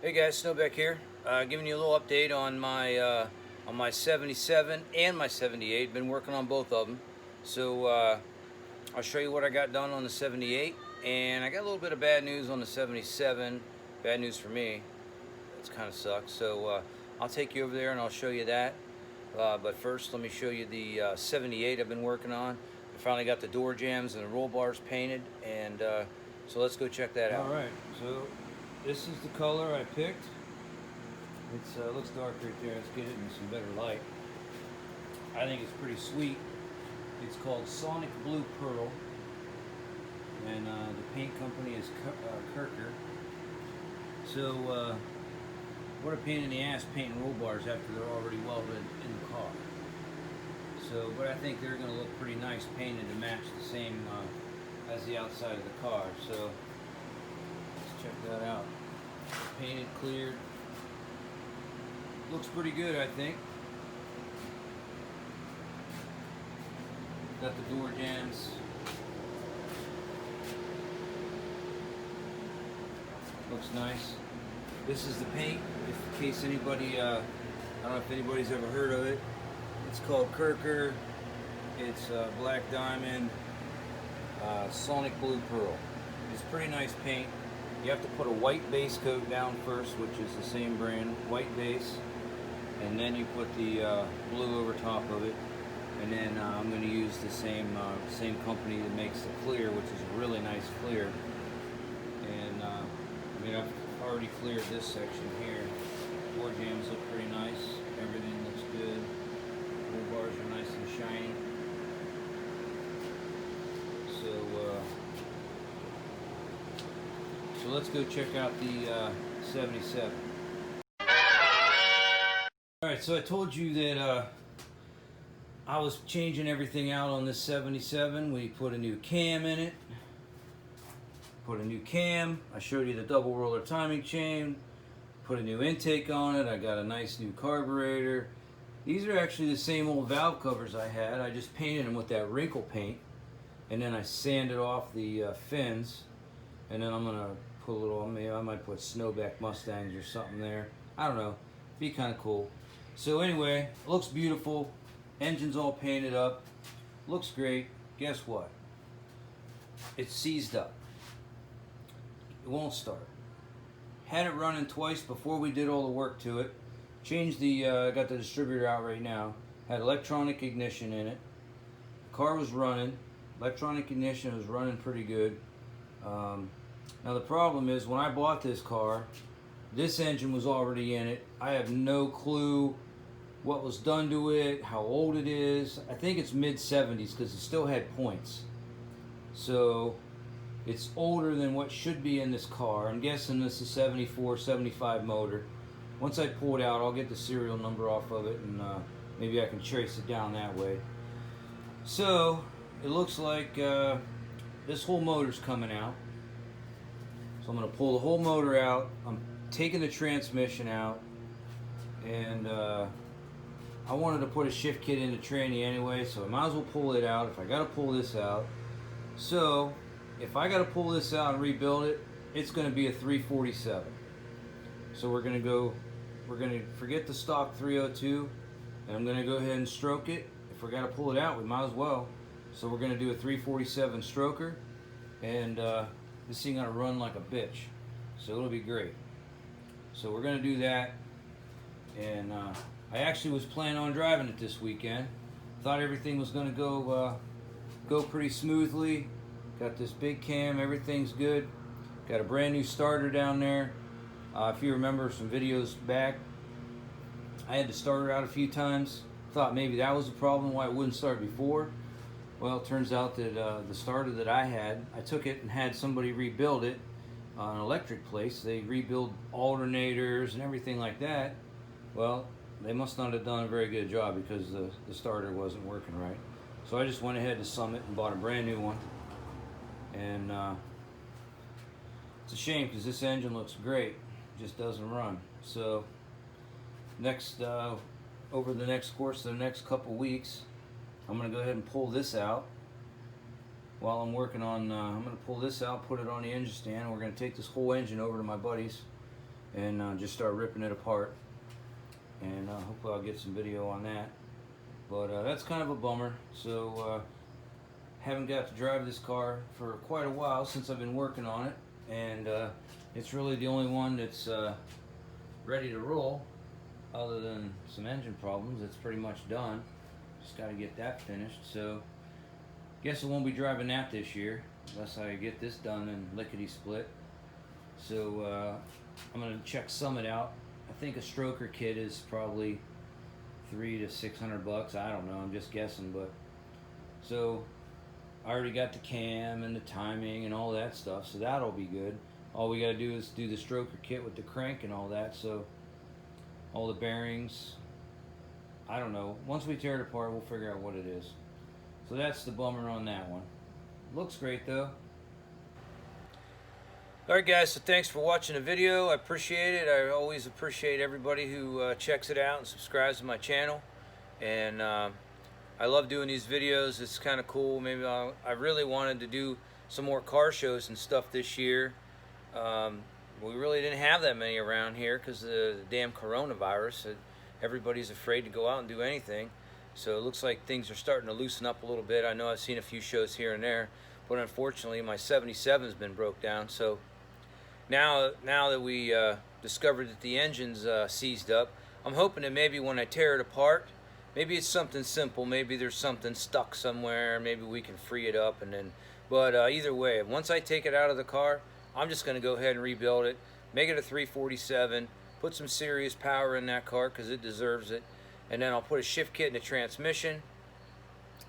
Hey guys, Snowback here. Giving you a little update on my 77 and my 78. Been working on both of them. So I'll show you what I got done on the 78, and I got a little bit of bad news on the 77. Bad news for me. It's kind of sucks. So I'll take you over there and I'll show you that. But first, let me show you the 78 I've been working on. I finally got the door jambs and the roll bars painted, and so let's go check that out. All right. So this is the color I picked. It looks dark right there. Let's get it in some better light. I think it's pretty sweet. It's called Sonic Blue Pearl, and the paint company is Kirker. So what a pain in the ass painting roll bars after they're already welded in the car. So, but I think they're going to look pretty nice painted to match the same as the outside of the car. So let's check that out. Painted, cleared. Looks pretty good, I think. Got the door jambs. Looks nice. This is the paint, in case anybody, I don't know if anybody's ever heard of it. It's called Kirker. It's Black Diamond, Sonic Blue Pearl. It's pretty nice paint. You have to put a white base coat down first, which is the same brand, white base, and then you put the blue over top of it. And then I'm going to use the same company that makes the clear, which is a really nice clear. And I mean, I've already cleared this section here. Door jambs look pretty nice. Everything looks good. Roll bars are nice and shiny. So let's go check out the 77. Alright, so I told you that I was changing everything out on this 77. We put a new cam in it. Put a new cam. I showed you the double roller timing chain. Put a new intake on it. I got a nice new carburetor. These are actually the same old valve covers I had. I just painted them with that wrinkle paint. And then I sanded off the fins. And then I'm going to put a little, maybe I might put Snowback Mustangs or something there. I don't know. Be kind of cool. So anyway, it looks beautiful. Engine's all painted up. Looks great. Guess what? It's seized up. It won't start. Had it running twice before we did all the work to it. Changed the, got the distributor out right now. Had electronic ignition in it. The car was running. Electronic ignition was running pretty good. Now the problem is, when I bought this car, this engine was already in it. I have no clue what was done to it, how old it is. I think it's mid-70s because it still had points. So it's older than what should be in this car. I'm guessing this is 74, 75 motor. Once I pull it out, I'll get the serial number off of it, and maybe I can trace it down that way. So it looks like this whole motor's coming out. So I'm going to pull the whole motor out. I'm taking the transmission out, and I wanted to put a shift kit in the tranny anyway, so I might as well pull it out if I got to pull this out. So if I got to pull this out and rebuild it, it's going to be a 347. So we're going to forget the stock 302, and I'm going to go ahead and stroke it. If we're going to pull it out, we might as well. So we're going to do a 347 stroker, and this thing going to run like a bitch. So it'll be great. So we're going to do that, and I actually was planning on driving it this weekend. Thought everything was going to go pretty smoothly. Got this big cam, everything's good. Got a brand new starter down there. If you remember some videos back, I had to start it out a few times. Thought maybe that was the problem, why it wouldn't start before. Well, it turns out that the starter that I had, I took it and had somebody rebuild it. An electric place. They rebuild alternators and everything like that. Well, they must not have done a very good job because the starter wasn't working right. So I just went ahead to Summit and bought a brand new one. And it's a shame because this engine looks great. It just doesn't run. So next, over the next course of the next couple weeks, I'm going to go ahead and pull this out. While I'm working on, I'm going to pull this out, put it on the engine stand. We're going to take this whole engine over to my buddy's and just start ripping it apart. And hopefully I'll get some video on that. But that's kind of a bummer. So haven't got to drive this car for quite a while since I've been working on it, and it's really the only one that's ready to roll, other than some engine problems. It's pretty much done. Just got to get that finished. So guess I won't be driving that this year unless I get this done and lickety split. So I'm gonna check Summit out. I think a stroker kit is probably $300 to $600. I don't know, I'm just guessing. But so I already got the cam and the timing and all that stuff, so that'll be good. All we gotta do is do the stroker kit with the crank and all that. So all the bearings, I don't know. Once we tear it apart, we'll figure out what it is. So that's the bummer on that one. Looks great though. Alright guys, so thanks for watching the video. I appreciate it. I always appreciate everybody who checks it out and subscribes to my channel. And I love doing these videos. It's kind of cool. Maybe I really wanted to do some more car shows and stuff this year. We really didn't have that many around here because of the damn coronavirus. Everybody's afraid to go out and do anything. So it looks like things are starting to loosen up a little bit. I know I've seen a few shows here and there, but unfortunately my 77's been broke down. So now that we discovered that the engine's seized up, I'm hoping that maybe when I tear it apart, maybe it's something simple. Maybe there's something stuck somewhere. Maybe we can free it up and then. But either way, once I take it out of the car, I'm just going to go ahead and rebuild it, make it a 347, put some serious power in that car because it deserves it, and then I'll put a shift kit in the transmission,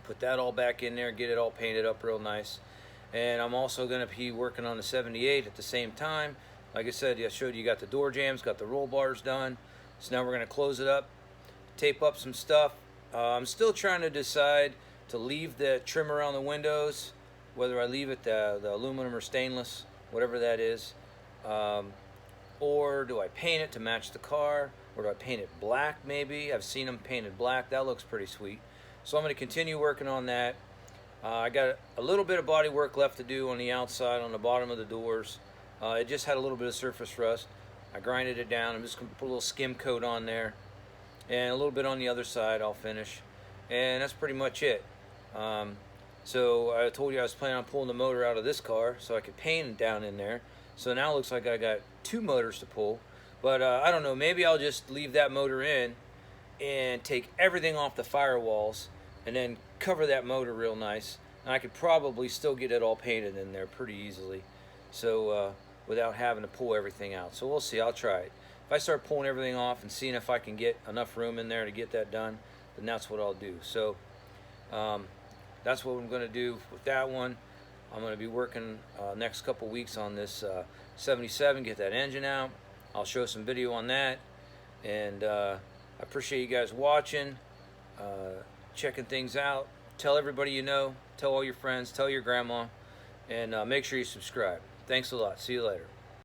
put that all back in there, get it all painted up real nice. And I'm also going to be working on the 78 at the same time. Like I said, I showed you got the door jambs, got the roll bars done. So now we're going to close it up, tape up some stuff. I'm still trying to decide to leave the trim around the windows, whether I leave it the aluminum or stainless, whatever that is, or do I paint it to match the car, or do I paint it black maybe? I've seen them painted black. That looks pretty sweet. So I'm going to continue working on that. I got a little bit of body work left to do on the outside, on the bottom of the doors. It just had a little bit of surface rust. I grinded it down. I'm just going to put a little skim coat on there, and a little bit on the other side I'll finish. And that's pretty much it. So I told you I was planning on pulling the motor out of this car so I could paint it down in there. So now it looks like I got two motors to pull. But I don't know, maybe I'll just leave that motor in and take everything off the firewalls and then cover that motor real nice. And I could probably still get it all painted in there pretty easily, so without having to pull everything out. So we'll see, I'll try it. If I start pulling everything off and seeing if I can get enough room in there to get that done, then that's what I'll do. So that's what I'm going to do with that one. I'm going to be working next couple weeks on this 77, get that engine out. I'll show some video on that. And I appreciate you guys watching, checking things out. Tell everybody you know, tell all your friends, tell your grandma, and make sure you subscribe. Thanks a lot. See you later.